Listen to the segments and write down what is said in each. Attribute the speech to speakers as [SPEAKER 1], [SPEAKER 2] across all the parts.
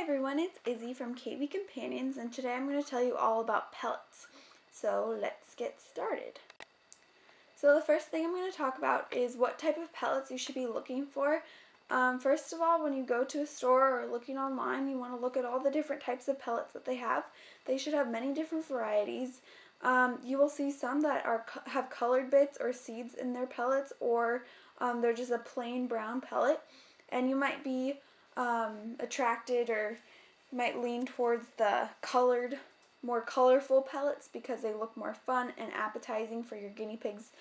[SPEAKER 1] everyone, it's Izzy from CavyCompanions, and today I'm going to tell you all about pellets. So let's get started. So the first thing I'm going to talk about is what type of pellets you should be looking for. First of all, when you go to a store or looking online, you want to look at all the different types of pellets that they have. They should have many different varieties. You will see some that have colored bits or seeds in their pellets, or they're just a plain brown pellet, and you might be attracted or might lean towards the colored, more colorful pellets because they look more fun and appetizing for your guinea pigs.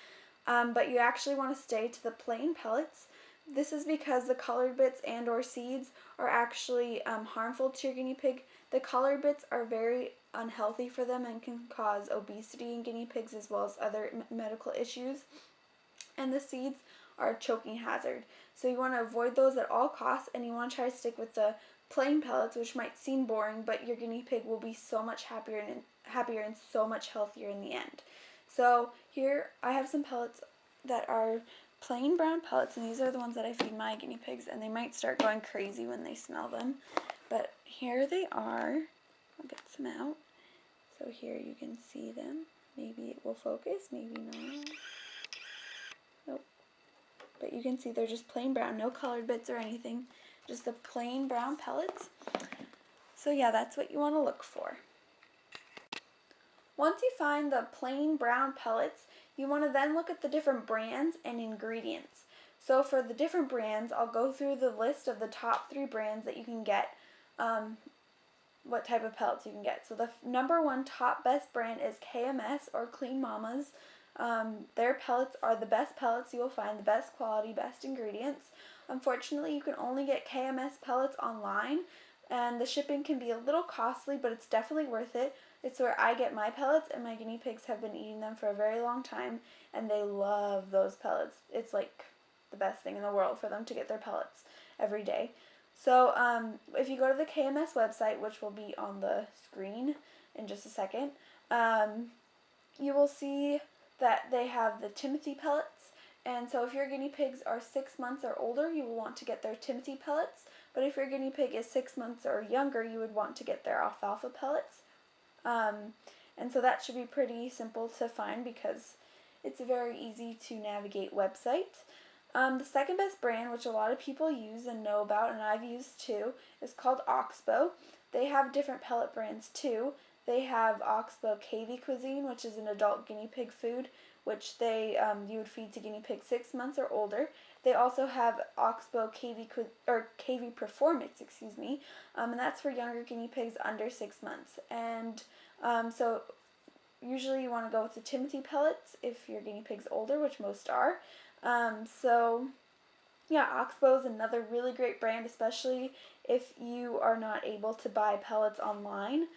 [SPEAKER 1] But you actually want to stay to the plain pellets. This is because the colored bits and or seeds are actually harmful to your guinea pig. The colored bits are very unhealthy for them and can cause obesity in guinea pigs as well as other medical issues. And the seeds are a choking hazard. So you want to avoid those at all costs, and you want to try to stick with the plain pellets, which might seem boring, but your guinea pig will be so much happier and so much healthier in the end. So here I have some pellets that are plain brown pellets, and these are the ones that I feed my guinea pigs, and they might start going crazy when they smell them. But here they are. I'll get some out. So here you can see them. Maybe it will focus, maybe not. Nope. But you can see they're just plain brown, no colored bits or anything, just the plain brown pellets. So yeah, that's what you want to look for. Once you find the plain brown pellets, you want to then look at the different brands and ingredients. So for the different brands, I'll go through the list of the top 3 brands that you can get, what type of pellets you can get. So the number 1 top best brand is KMS, or Clean Mamas. Their pellets are the best pellets you will find, the best quality, best ingredients. Unfortunately, you can only get KMS pellets online, and the shipping can be a little costly, but it's definitely worth it. It's where I get my pellets, and my guinea pigs have been eating them for a very long time, and they love those pellets. It's like the best thing in the world for them to get their pellets every day. So if you go to the KMS website, which will be on the screen in just a second, you will see that they have the Timothy pellets. And so if your guinea pigs are 6 months or older, you will want to get their Timothy pellets. But if your guinea pig is 6 months or younger, you would want to get their alfalfa pellets. And so that should be pretty simple to find because it's a very easy to navigate website. The second best brand, which a lot of people use and know about, and I've used too, is called Oxbow. They have different pellet brands too. They have Oxbow Cavy Cuisine, which is an adult guinea pig food, which you would feed to guinea pigs 6 months or older. They also have Oxbow Cavy Performance, and that's for younger guinea pigs under 6 months. And so usually you want to go with the Timothy pellets if your guinea pig's older, which most are. So yeah, Oxbow is another really great brand, especially if you are not able to buy pellets online.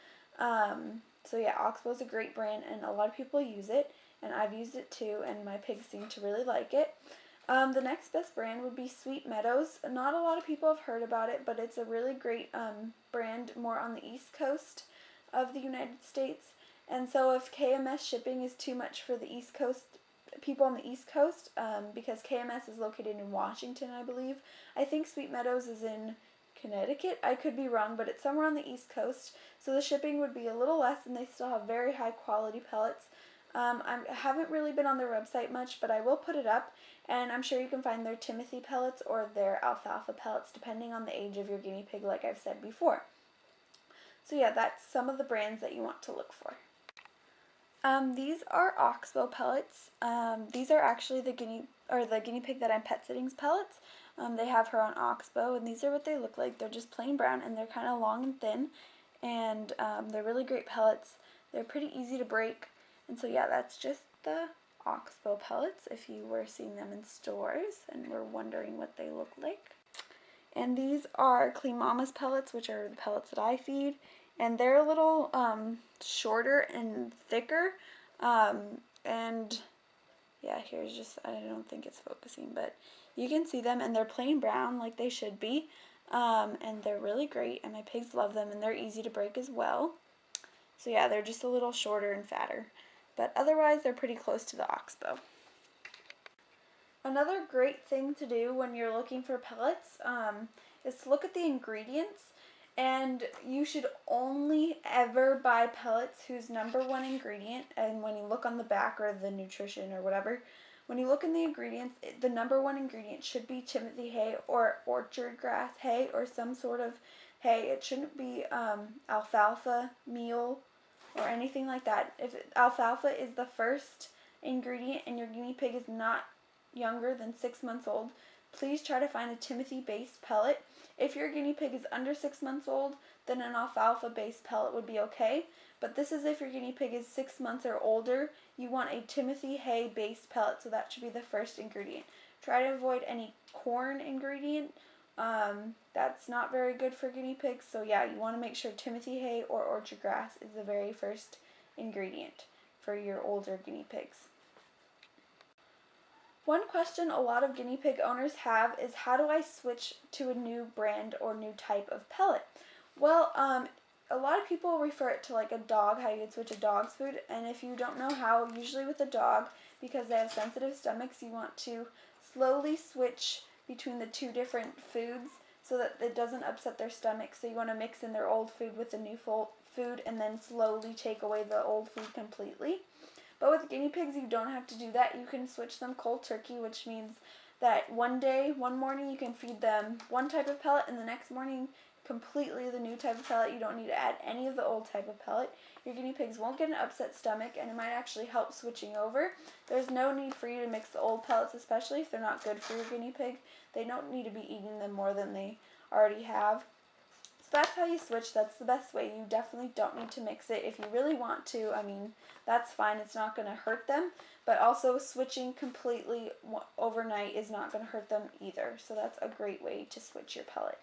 [SPEAKER 1] So yeah, Oxbow is a great brand, and a lot of people use it, and I've used it too, and my pigs seem to really like it. The next best brand would be Sweet Meadows. Not a lot of people have heard about it, but it's a really great brand more on the East Coast of the United States. And so if KMS shipping is too much for the East Coast, people on the East Coast, because KMS is located in Washington, I believe. I think Sweet Meadows is in Connecticut. I could be wrong, but it's somewhere on the East Coast, so the shipping would be a little less, and they still have very high quality pellets. I haven't really been on their website much, but I will put it up, and I'm sure you can find their Timothy pellets or their alfalfa pellets, depending on the age of your guinea pig, like I've said before. So yeah, that's some of the brands that you want to look for. These are Oxbow pellets. These are actually the guinea pig that I'm pet sitting's pellets. They have her on Oxbow, and these are what they look like. They're just plain brown, and they're kind of long and thin, and they're really great pellets. They're pretty easy to break, and so yeah, that's just the Oxbow pellets if you were seeing them in stores and were wondering what they look like. And these are Clean Mama's pellets, which are the pellets that I feed, and they're a little shorter and thicker, and yeah, here's just, I don't think it's focusing, but you can see them, and they're plain brown like they should be, and they're really great, and my pigs love them, and they're easy to break as well. So yeah, they're just a little shorter and fatter, but otherwise they're pretty close to the Oxbow. Another great thing to do when you're looking for pellets is to look at the ingredients. And you should only ever buy pellets whose number one ingredient, and when you look on the back or the nutrition or whatever, when you look in the ingredients, the number one ingredient should be Timothy hay or orchard grass hay or some sort of hay. It shouldn't be alfalfa meal or anything like that. If alfalfa is the first ingredient and your guinea pig is not younger than 6 months old, please try to find a Timothy based pellet. If your guinea pig is under 6 months old, then an alfalfa based pellet would be okay. But this is if your guinea pig is 6 months or older, you want a Timothy hay based pellet, so that should be the first ingredient. Try to avoid any corn ingredient. That's not very good for guinea pigs, so yeah, you want to make sure Timothy hay or orchard grass is the very first ingredient for your older guinea pigs. One question a lot of guinea pig owners have is, how do I switch to a new brand or new type of pellet? Well, a lot of people refer it to like a dog, how you would switch a dog's food, and if you don't know how, usually with a dog, because they have sensitive stomachs, you want to slowly switch between the two different foods so that it doesn't upset their stomach. So you want to mix in their old food with the new food and then slowly take away the old food completely. But with guinea pigs, you don't have to do that. You can switch them cold turkey, which means that one morning, you can feed them one type of pellet, and the next morning, completely the new type of pellet. You don't need to add any of the old type of pellet. Your guinea pigs won't get an upset stomach, and it might actually help switching over. There's no need for you to mix the old pellets, especially if they're not good for your guinea pig. They don't need to be eating them more than they already have. So that's how you switch. That's the best way. You definitely don't need to mix it. If you really want to, I mean, that's fine. It's not going to hurt them. But also switching completely overnight is not going to hurt them either. So that's a great way to switch your pellet.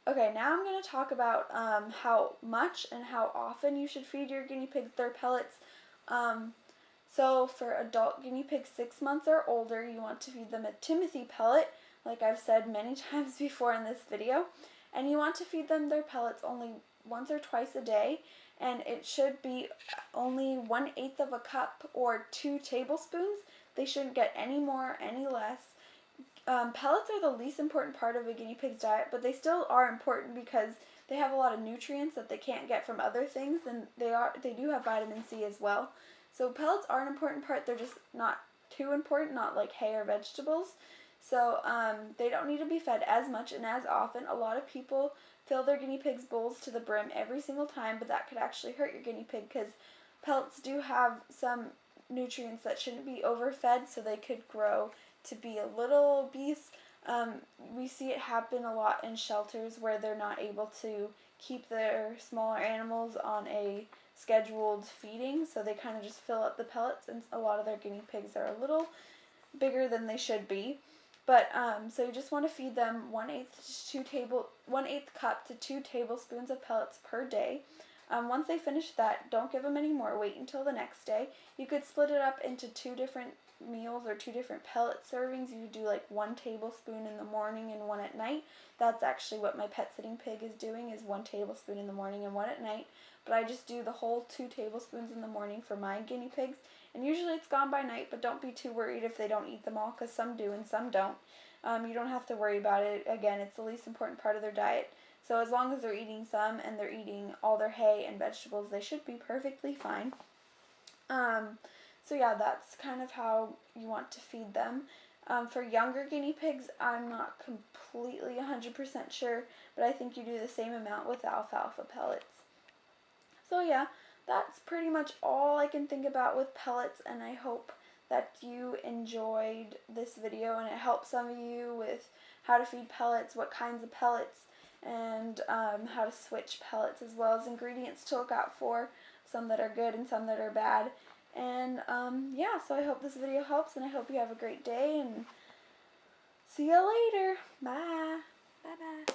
[SPEAKER 1] Okay, now I'm going to talk about how much and how often you should feed your guinea pigs their pellets. So for adult guinea pigs 6 months or older, you want to feed them a Timothy pellet, like I've said many times before in this video. And you want to feed them their pellets only once or twice a day, and it should be only 1/8 of a cup or 2 tablespoons. They shouldn't get any more, any less. Pellets are the least important part of a guinea pig's diet, but they still are important because they have a lot of nutrients that they can't get from other things, and they do have vitamin C as well. So pellets are an important part. They're just not too important, not like hay or vegetables. So they don't need to be fed as much and as often. A lot of people fill their guinea pigs' bowls to the brim every single time, but that could actually hurt your guinea pig because pellets do have some nutrients that shouldn't be overfed, so they could grow to be a little obese. We see it happen a lot in shelters where they're not able to keep their smaller animals on a scheduled feeding, so they kind of just fill up the pellets, and a lot of their guinea pigs are a little bigger than they should be. But so you just want to feed them 1/8 cup to 2 tablespoons of pellets per day. Once they finish that, don't give them any more. Wait until the next day. You could split it up into 2 different meals or 2 different pellet servings. You could do like 1 tablespoon in the morning and 1 at night. That's actually what my pet sitting pig is doing, is 1 tablespoon in the morning and 1 at night. But I just do the whole 2 tablespoons in the morning for my guinea pigs. And usually it's gone by night, but don't be too worried if they don't eat them all, because some do and some don't. You don't have to worry about it. Again, it's the least important part of their diet. So as long as they're eating some and they're eating all their hay and vegetables, they should be perfectly fine. So yeah, that's kind of how you want to feed them. For younger guinea pigs, I'm not completely 100% sure, but I think you do the same amount with alfalfa pellets. So yeah, that's pretty much all I can think about with pellets, and I hope that you enjoyed this video and it helped some of you with how to feed pellets, what kinds of pellets, and how to switch pellets, as well as ingredients to look out for, some that are good and some that are bad. And yeah, so I hope this video helps, and I hope you have a great day, and see you later. Bye. Bye-bye.